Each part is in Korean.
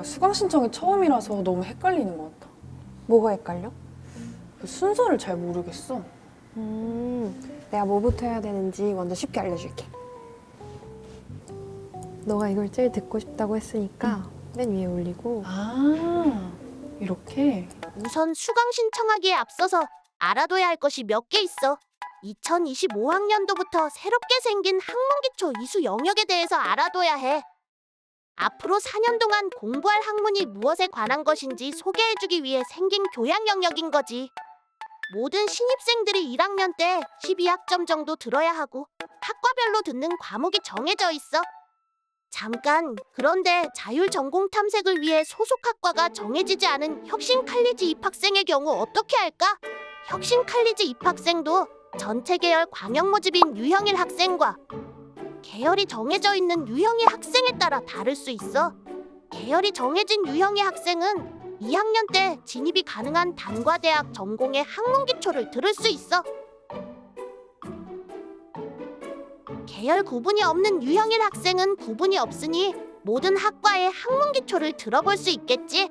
수강 신청이 처음이라서 너무 헷갈리는 것 같아. 뭐가 헷갈려? 그 순서를 잘 모르겠어. 내가 뭐부터 해야 되는지 먼저 쉽게 알려줄게. 너가 이걸 제일 듣고 싶다고 했으니까 맨 위에 올리고 아, 이렇게? 우선 수강 신청하기에 앞서서 알아둬야 할 것이 몇 개 있어. 2025학년도부터 새롭게 생긴 학문기초 이수 영역에 대해서 알아둬야 해. 앞으로 4년 동안 공부할 학문이 무엇에 관한 것인지 소개해주기 위해 생긴 교양 영역인 거지. 모든 신입생들이 1학년 때 12학점 정도 들어야 하고 학과별로 듣는 과목이 정해져 있어. 잠깐, 그런데 자율 전공 탐색을 위해 소속 학과가 정해지지 않은 혁신 칼리지 입학생의 경우 어떻게 할까? 혁신 칼리지 입학생도 전체 계열 광역 모집인 유형일 학생과 계열이 정해져 있는 유형의 학생에 따라 다를 수 있어. 계열이 정해진 유형의 학생은 2학년 때 진입이 가능한 단과대학 전공의 학문기초를 들을 수 있어. 계열 구분이 없는 유형일 학생은 구분이 없으니 모든 학과의 학문기초를 들어볼 수 있겠지.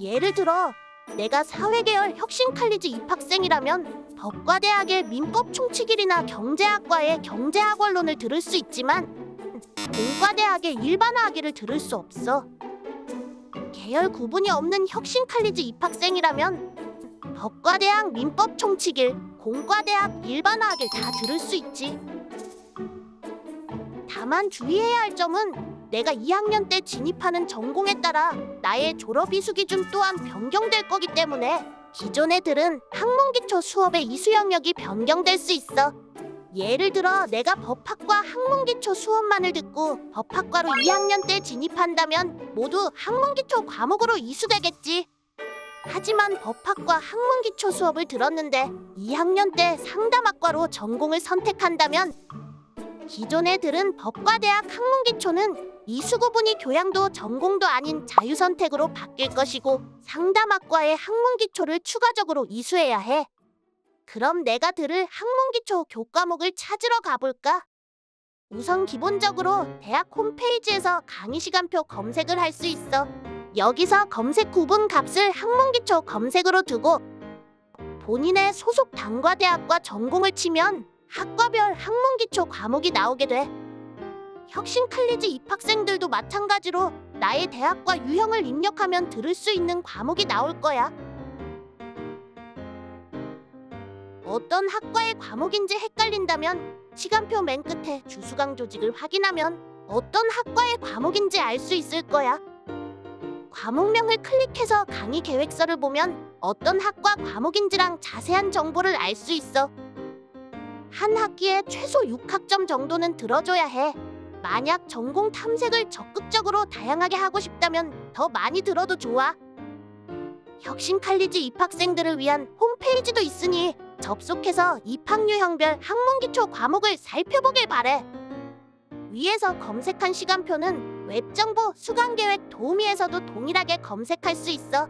예를 들어 내가 사회계열 혁신칼리지 입학생이라면 법과대학의 민법총칙일이나 경제학과의 경제학원론을 들을 수 있지만 공과대학의 일반화학위를 들을 수 없어. 계열 구분이 없는 혁신칼리지 입학생이라면 법과대학 민법총칙일, 공과대학 일반화학을 다 들을 수 있지. 다만 주의해야 할 점은 내가 2학년 때 진입하는 전공에 따라 나의 졸업 이수 기준 또한 변경될 거기 때문에 기존에 들은 학문기초 수업의 이수 영역이 변경될 수 있어. 예를 들어 내가 법학과 학문기초 수업만을 듣고 법학과로 2학년 때 진입한다면 모두 학문기초 과목으로 이수되겠지. 하지만 법학과 학문기초 수업을 들었는데 2학년 때 상담학과로 전공을 선택한다면 기존에 들은 법과대학 학문기초는 이수 구분이 교양도 전공도 아닌 자유선택으로 바뀔 것이고 상담학과의 학문기초를 추가적으로 이수해야 해. 그럼 내가 들을 학문기초 교과목을 찾으러 가볼까? 우선 기본적으로 대학 홈페이지에서 강의 시간표 검색을 할 수 있어. 여기서 검색 구분 값을 학문기초 검색으로 두고 본인의 소속 단과대학과 전공을 치면 학과별 학문기초 과목이 나오게 돼. 혁신칼리지 입학생들도 마찬가지로 나의 대학과 유형을 입력하면 들을 수 있는 과목이 나올 거야. 어떤 학과의 과목인지 헷갈린다면 시간표 맨 끝에 주수강 조직을 확인하면 어떤 학과의 과목인지 알 수 있을 거야. 과목명을 클릭해서 강의 계획서를 보면 어떤 학과 과목인지랑 자세한 정보를 알 수 있어. 한 학기에 최소 6학점 정도는 들어줘야 해. 만약 전공 탐색을 적극적으로 다양하게 하고 싶다면 더 많이 들어도 좋아. 혁신칼리지 입학생들을 위한 홈페이지도 있으니 접속해서 입학 유형별 학문기초 과목을 살펴보길 바래. 위에서 검색한 시간표는 웹정보 수강계획 도우미에서도 동일하게 검색할 수 있어.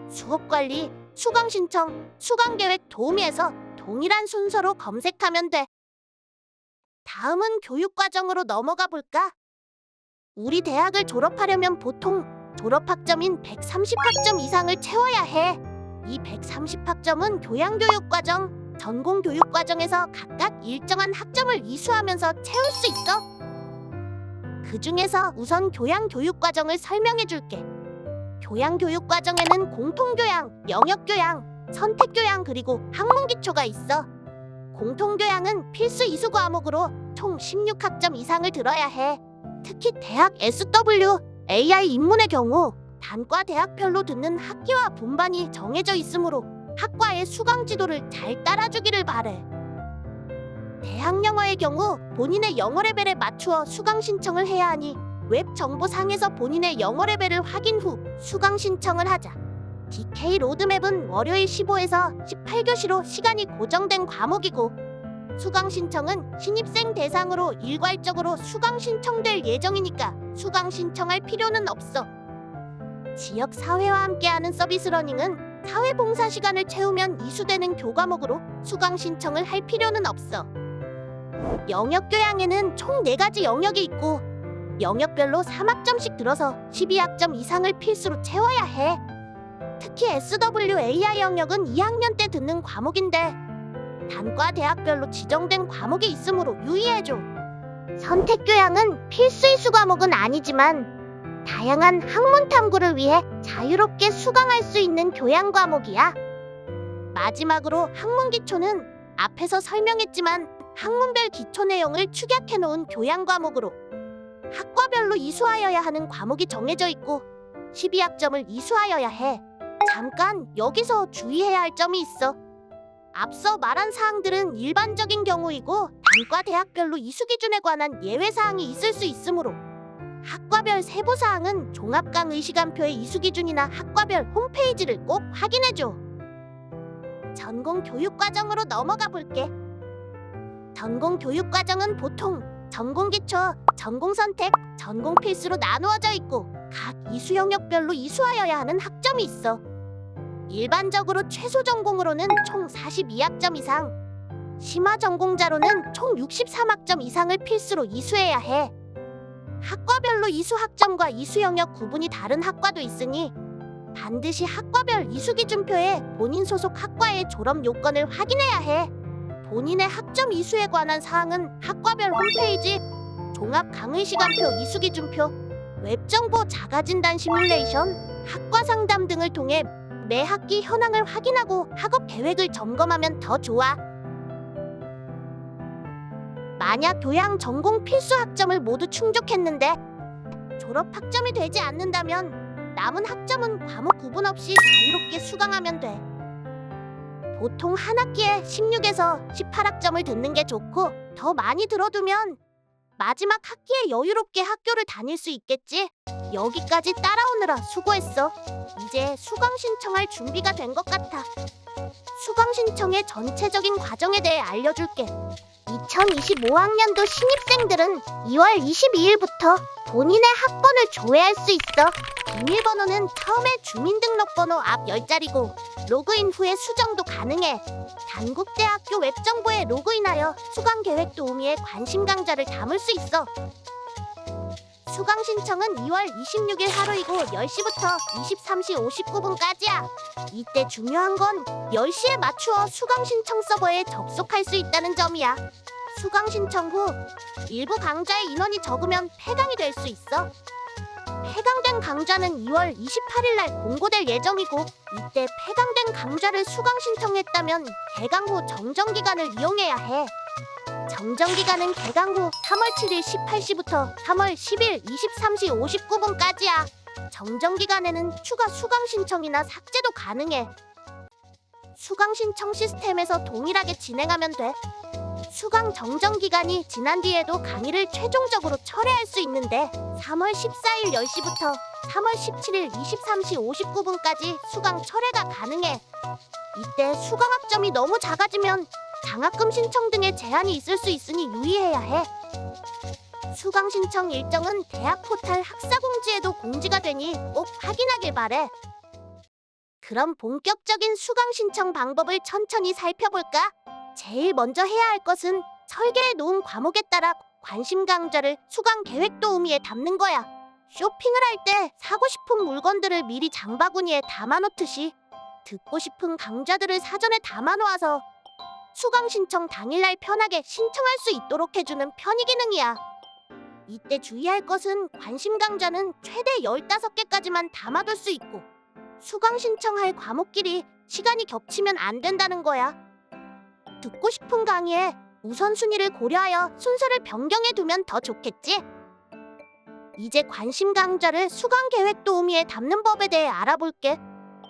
수업관리, 수강신청, 수강계획 도우미에서 동일한 순서로 검색하면 돼. 다음은 교육과정으로 넘어가 볼까? 우리 대학을 졸업하려면 보통 졸업학점인 130학점 이상을 채워야 해. 이 130학점은 교양교육과정, 전공교육과정에서 각각 일정한 학점을 이수하면서 채울 수 있어. 그 중에서 우선 교양교육과정을 설명해 줄게. 교양교육과정에는 공통교양, 영역교양, 선택교양 그리고 학문기초가 있어. 공통교양은 필수 이수 과목으로 총 16학점 이상을 들어야 해. 특히 대학 SW, AI 입문의 경우 단과 대학별로 듣는 학기와 분반이 정해져 있으므로 학과의 수강 지도를 잘 따라주기를 바래. 대학 영어의 경우 본인의 영어 레벨에 맞추어 수강 신청을 해야 하니 웹 정보상에서 본인의 영어 레벨을 확인 후 수강 신청을 하자. DK 로드맵은 월요일 15에서 18교시로 시간이 고정된 과목이고 수강 신청은 신입생 대상으로 일괄적으로 수강 신청될 예정이니까 수강 신청할 필요는 없어. 지역 사회와 함께하는 서비스 러닝은 사회봉사 시간을 채우면 이수되는 교과목으로 수강 신청을 할 필요는 없어. 영역교양에는 총 4가지 영역이 있고 영역별로 3학점씩 들어서 12학점 이상을 필수로 채워야 해. 특히 SWAI 영역은 2학년 때 듣는 과목인데 단과 대학별로 지정된 과목이 있으므로 유의해줘. 선택교양은 필수 이수 과목은 아니지만 다양한 학문 탐구를 위해 자유롭게 수강할 수 있는 교양 과목이야. 마지막으로 학문 기초는 앞에서 설명했지만 학문별 기초 내용을 축약해 놓은 교양 과목으로 학과별로 이수하여야 하는 과목이 정해져 있고 12학점을 이수하여야 해. 잠깐 여기서 주의해야 할 점이 있어. 앞서 말한 사항들은 일반적인 경우이고 단과 대학별로 이수 기준에 관한 예외 사항이 있을 수 있으므로 학과별 세부 사항은 종합 강의 시간표의 이수 기준이나 학과별 홈페이지를 꼭 확인해줘. 전공 교육 과정으로 넘어가 볼게. 전공 교육 과정은 보통 전공 기초, 전공 선택, 전공 필수로 나누어져 있고 각 이수 영역별로 이수하여야 하는 학점이 있어. 일반적으로 최소 전공으로는 총 42학점 이상, 심화 전공자로는 총 63학점 이상을 필수로 이수해야 해. 학과별로 이수 학점과 이수 영역 구분이 다른 학과도 있으니 반드시 학과별 이수 기준표에 본인 소속 학과의 졸업 요건을 확인해야 해. 본인의 학점 이수에 관한 사항은 학과별 홈페이지, 종합 강의 시간표 이수 기준표, 웹정보 자가진단 시뮬레이션, 학과 상담 등을 통해 매 학기 현황을 확인하고 학업 계획을 점검하면 더 좋아. 만약 교양 전공 필수 학점을 모두 충족했는데 졸업 학점이 되지 않는다면 남은 학점은 과목 구분 없이 자유롭게 수강하면 돼. 보통 한 학기에 16에서 18학점을 듣는 게 좋고 더 많이 들어두면 마지막 학기에 여유롭게 학교를 다닐 수 있겠지. 여기까지 따라오느라 수고했어. 이제 수강 신청할 준비가 된 것 같아. 수강 신청의 전체적인 과정에 대해 알려줄게. 2025학년도 신입생들은 2월 22일부터 본인의 학번을 조회할 수 있어. 비밀번호는 처음에 주민등록번호 앞 10자리고 로그인 후에 수정도 가능해. 단국대학교 웹정보에 로그인하여 수강 계획 도우미의 관심 강좌를 담을 수 있어. 수강 신청은 2월 26일 하루이고 10시부터 23시 59분까지야. 이때 중요한 건 10시에 맞추어 수강 신청 서버에 접속할 수 있다는 점이야. 수강 신청 후 일부 강좌의 인원이 적으면 폐강이 될 수 있어. 폐강된 강좌는 2월 28일 날 공고될 예정이고 이때 폐강된 강좌를 수강 신청했다면 개강 후 정정기간을 이용해야 해. 정정기간은 개강 후 3월 7일 18시부터 3월 10일 23시 59분까지야. 정정기간에는 추가 수강 신청이나 삭제도 가능해. 수강 신청 시스템에서 동일하게 진행하면 돼. 수강 정정기간이 지난 뒤에도 강의를 최종적으로 철회할 수 있는데 3월 14일 10시부터 3월 17일 23시 59분까지 수강 철회가 가능해. 이때 수강 학점이 너무 작아지면 장학금 신청 등의 제한이 있을 수 있으니 유의해야 해. 수강 신청 일정은 대학 포털 학사공지에도 공지가 되니 꼭 확인하길 바래. 그럼 본격적인 수강 신청 방법을 천천히 살펴볼까? 제일 먼저 해야 할 것은 설계해 놓은 과목에 따라 관심 강좌를 수강 계획 도우미에 담는 거야. 쇼핑을 할 때 사고 싶은 물건들을 미리 장바구니에 담아놓듯이 듣고 싶은 강좌들을 사전에 담아놓아서 수강 신청 당일날 편하게 신청할 수 있도록 해주는 편의 기능이야. 이때 주의할 것은 관심 강좌는 최대 15개까지만 담아둘 수 있고 수강 신청할 과목끼리 시간이 겹치면 안 된다는 거야. 듣고 싶은 강의에 우선순위를 고려하여 순서를 변경해 두면 더 좋겠지? 이제 관심 강좌를 수강 계획 도우미에 담는 법에 대해 알아볼게.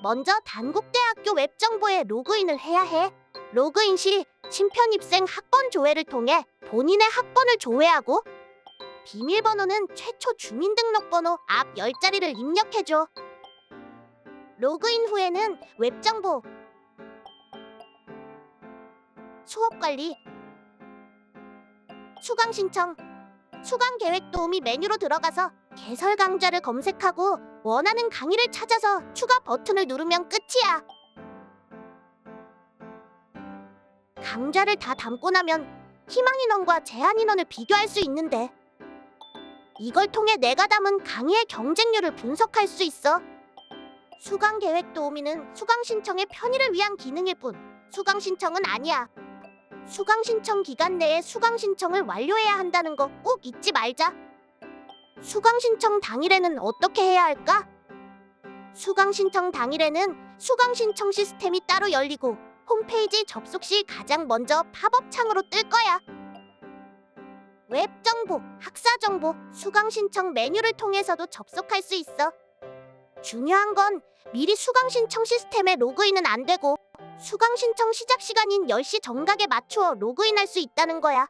먼저 단국대학교 웹정보에 로그인을 해야 해. 로그인 시 신편 입생 학번 조회를 통해 본인의 학번을 조회하고 비밀번호는 최초 주민등록번호 앞 10자리를 입력해줘. 로그인 후에는 웹정보, 수업관리, 수강 신청, 수강 계획 도우미 메뉴로 들어가서 개설 강좌를 검색하고 원하는 강의를 찾아서 추가 버튼을 누르면 끝이야. 강좌를 다 담고 나면 희망 인원과 제한 인원을 비교할 수 있는데 이걸 통해 내가 담은 강의의 경쟁률을 분석할 수 있어. 수강 계획 도우미는 수강 신청의 편의를 위한 기능일 뿐 수강 신청은 아니야. 수강 신청 기간 내에 수강 신청을 완료해야 한다는 거 꼭 잊지 말자. 수강 신청 당일에는 어떻게 해야 할까? 수강 신청 당일에는 수강 신청 시스템이 따로 열리고 홈페이지 접속 시 가장 먼저 팝업 창으로 뜰 거야. 웹 정보, 학사 정보, 수강 신청 메뉴를 통해서도 접속할 수 있어. 중요한 건 미리 수강 신청 시스템에 로그인은 안 되고 수강 신청 시작 시간인 10시 정각에 맞추어 로그인할 수 있다는 거야.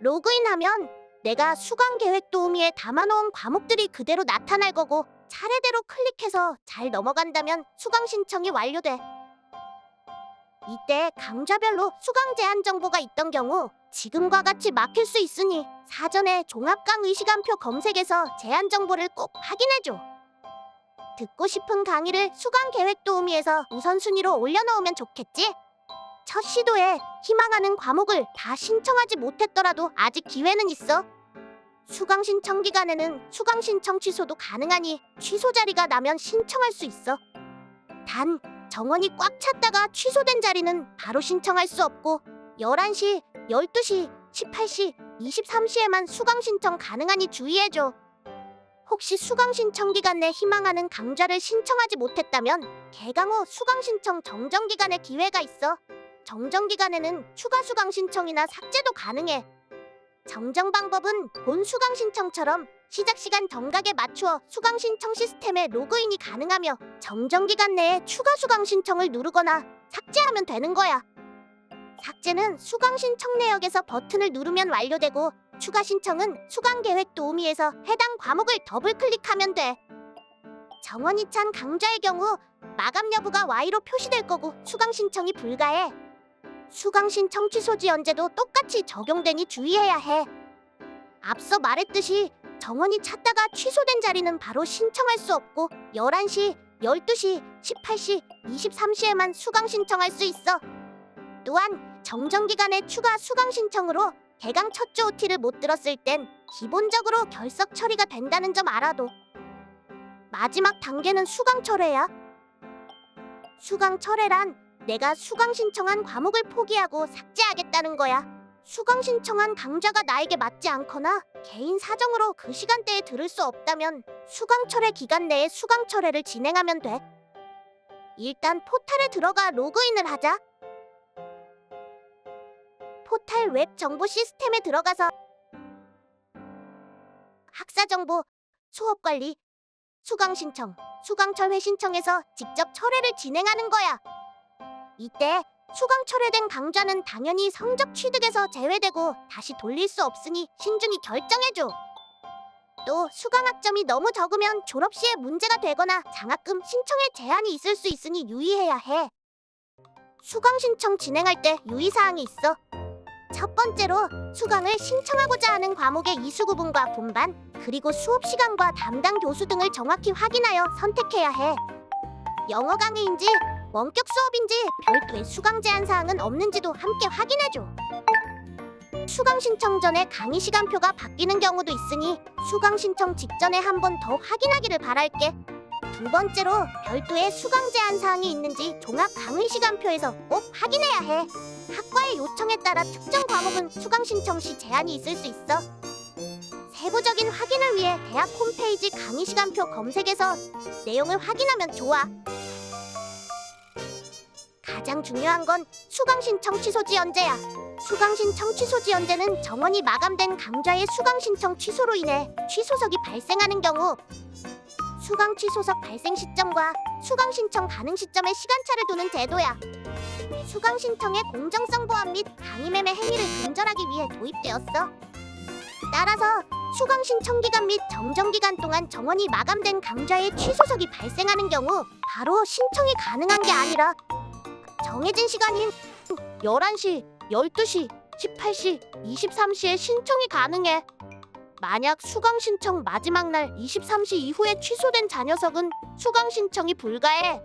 로그인하면 내가 수강 계획 도우미에 담아놓은 과목들이 그대로 나타날 거고 차례대로 클릭해서 잘 넘어간다면 수강 신청이 완료돼. 이때 강좌별로 수강 제한 정보가 있던 경우 지금과 같이 막힐 수 있으니 사전에 종합강의 시간표 검색에서 제한 정보를 꼭 확인해줘. 듣고 싶은 강의를 수강 계획 도우미에서 우선순위로 올려놓으면 좋겠지? 첫 시도에 희망하는 과목을 다 신청하지 못했더라도 아직 기회는 있어. 수강 신청 기간에는 수강 신청 취소도 가능하니 취소 자리가 나면 신청할 수 있어. 단, 정원이 꽉 찼다가 취소된 자리는 바로 신청할 수 없고 11시, 12시, 18시, 23시에만 수강 신청 가능하니 주의해줘. 혹시 수강 신청 기간 내 희망하는 강좌를 신청하지 못했다면 개강 후 수강 신청 정정 기간에 기회가 있어. 정정 기간에는 추가 수강 신청이나 삭제도 가능해. 정정 방법은 본 수강 신청처럼 시작 시간 정각에 맞추어 수강 신청 시스템에 로그인이 가능하며 정정 기간 내에 추가 수강 신청을 누르거나 삭제하면 되는 거야. 삭제는 수강 신청 내역에서 버튼을 누르면 완료되고 추가 신청은 수강 계획 도우미에서 해당 과목을 더블 클릭하면 돼. 정원이 찬 강좌의 경우 마감 여부가 Y로 표시될 거고 수강 신청이 불가해. 수강 신청 취소 지연제도 똑같이 적용되니 주의해야 해. 앞서 말했듯이 정원이 찼다가 취소된 자리는 바로 신청할 수 없고 11시, 12시, 18시, 23시에만 수강 신청할 수 있어. 또한 정정 기간에 추가 수강 신청으로 개강 첫 주 OT를 못 들었을 땐 기본적으로 결석 처리가 된다는 점 알아둬. 마지막 단계는 수강 철회야. 수강 철회란 내가 수강 신청한 과목을 포기하고 삭제하겠다는 거야. 수강 신청한 강좌가 나에게 맞지 않거나 개인 사정으로 그 시간대에 들을 수 없다면 수강 철회 기간 내에 수강 철회를 진행하면 돼. 일단 포탈에 들어가 로그인을 하자. 포탈 웹 정보 시스템에 들어가서 학사 정보, 수업 관리, 수강 신청, 수강 철회 신청에서 직접 철회를 진행하는 거야. 이때 수강 철회된 강좌는 당연히 성적 취득에서 제외되고 다시 돌릴 수 없으니 신중히 결정해줘. 또 수강 학점이 너무 적으면 졸업 시에 문제가 되거나 장학금 신청에 제한이 있을 수 있으니 유의해야 해. 수강 신청 진행할 때 유의사항이 있어. 첫 번째로 수강을 신청하고자 하는 과목의 이수 구분과 분반, 그리고 수업 시간과 담당 교수 등을 정확히 확인하여 선택해야 해. 영어 강의인지 원격 수업인지 별도의 수강 제한 사항은 없는지도 함께 확인해줘. 수강 신청 전에 강의 시간표가 바뀌는 경우도 있으니 수강 신청 직전에 한 번 더 확인하기를 바랄게. 두 번째로 별도의 수강 제한 사항이 있는지 종합 강의 시간표에서 꼭 확인해야 해. 학과의 요청에 따라 특정 과목은 수강 신청 시 제한이 있을 수 있어. 세부적인 확인을 위해 대학 홈페이지 강의 시간표 검색에서 내용을 확인하면 좋아. 가장 중요한 건 수강 신청 취소 지연제야. 수강 신청 취소 지연제는 정원이 마감된 강좌의 수강 신청 취소로 인해 취소석이 발생하는 경우 수강 취소석 발생 시점과 수강 신청 가능 시점의 시간차를 두는 제도야. 수강 신청의 공정성 보완 및 강의 매매 행위를 근절하기 위해 도입되었어. 따라서 수강 신청 기간 및 정정 기간 동안 정원이 마감된 강좌의 취소석이 발생하는 경우 바로 신청이 가능한 게 아니라 정해진 시간인 11시, 12시, 18시, 23시에 신청이 가능해. 만약 수강 신청 마지막 날 23시 이후에 취소된 자녀석은 수강 신청이 불가해.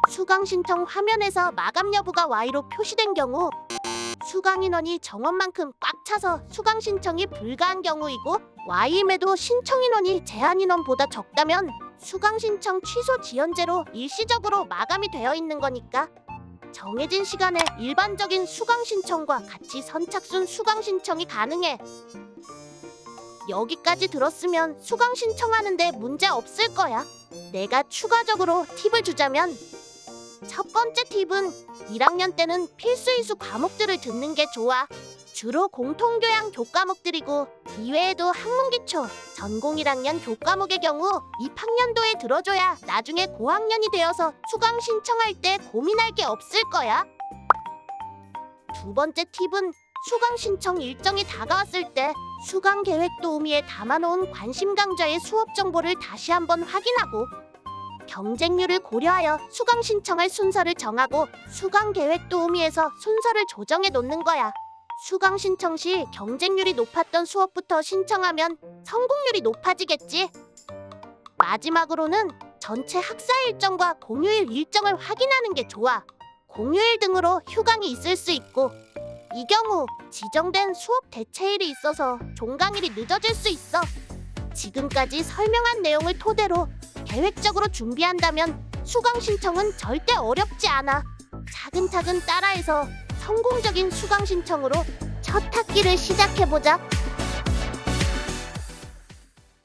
수강 신청 화면에서 마감 여부가 Y로 표시된 경우 수강 인원이 정원만큼 꽉 차서 수강 신청이 불가한 경우이고, Y임에도 신청 인원이 제한 인원보다 적다면 수강 신청 취소 지연제로 일시적으로 마감이 되어 있는 거니까 정해진 시간에 일반적인 수강 신청과 같이 선착순 수강 신청이 가능해. 여기까지 들었으면 수강 신청하는데 문제 없을 거야. 내가 추가적으로 팁을 주자면, 첫 번째 팁은 1학년 때는 필수 이수 과목들을 듣는 게 좋아. 주로 공통교양 교과목들이고 이외에도 학문기초, 전공 1학년 교과목의 경우 입학년도에 들어줘야 나중에 고학년이 되어서 수강 신청할 때 고민할 게 없을 거야. 두 번째 팁은 수강 신청 일정이 다가왔을 때 수강 계획 도우미에 담아놓은 관심 강좌의 수업 정보를 다시 한번 확인하고, 경쟁률을 고려하여 수강 신청할 순서를 정하고 수강 계획 도우미에서 순서를 조정해 놓는 거야. 수강 신청 시 경쟁률이 높았던 수업부터 신청하면 성공률이 높아지겠지. 마지막으로는 전체 학사 일정과 공휴일 일정을 확인하는 게 좋아. 공휴일 등으로 휴강이 있을 수 있고, 이 경우 지정된 수업 대체일이 있어서 종강일이 늦어질 수 있어. 지금까지 설명한 내용을 토대로 계획적으로 준비한다면 수강 신청은 절대 어렵지 않아. 차근차근 따라해서 성공적인 수강 신청으로 첫 학기를 시작해보자.